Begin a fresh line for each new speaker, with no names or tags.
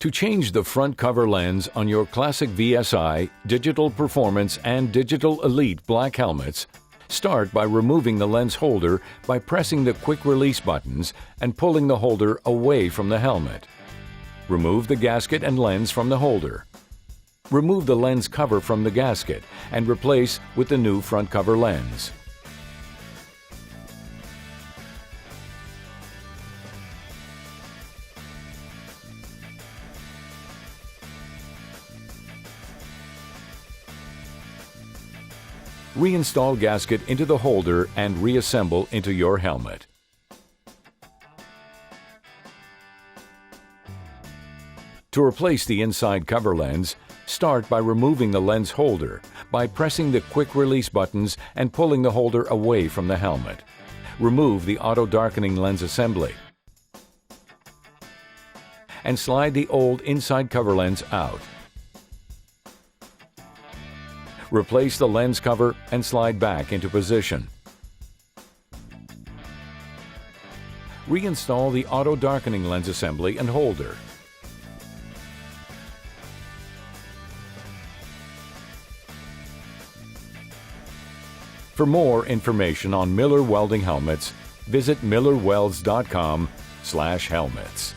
To change the front cover lens on your Classic VSI, Digital Performance, and Digital Elite black helmets, start by removing the lens holder by pressing the quick release buttons and pulling the holder away from the helmet. Remove the gasket and lens from the holder. Remove the lens cover from the gasket and replace with the new front cover lens. Reinstall gasket into the holder and reassemble into your helmet. To replace the inside cover lens, start by removing the lens holder by pressing the quick release buttons and pulling the holder away from the helmet. Remove the auto darkening lens assembly and slide the old inside cover lens out. Replace the lens cover and slide back into position. Reinstall the auto darkening lens assembly and holder. For more information on Miller welding helmets, visit millerwelds.com/helmets.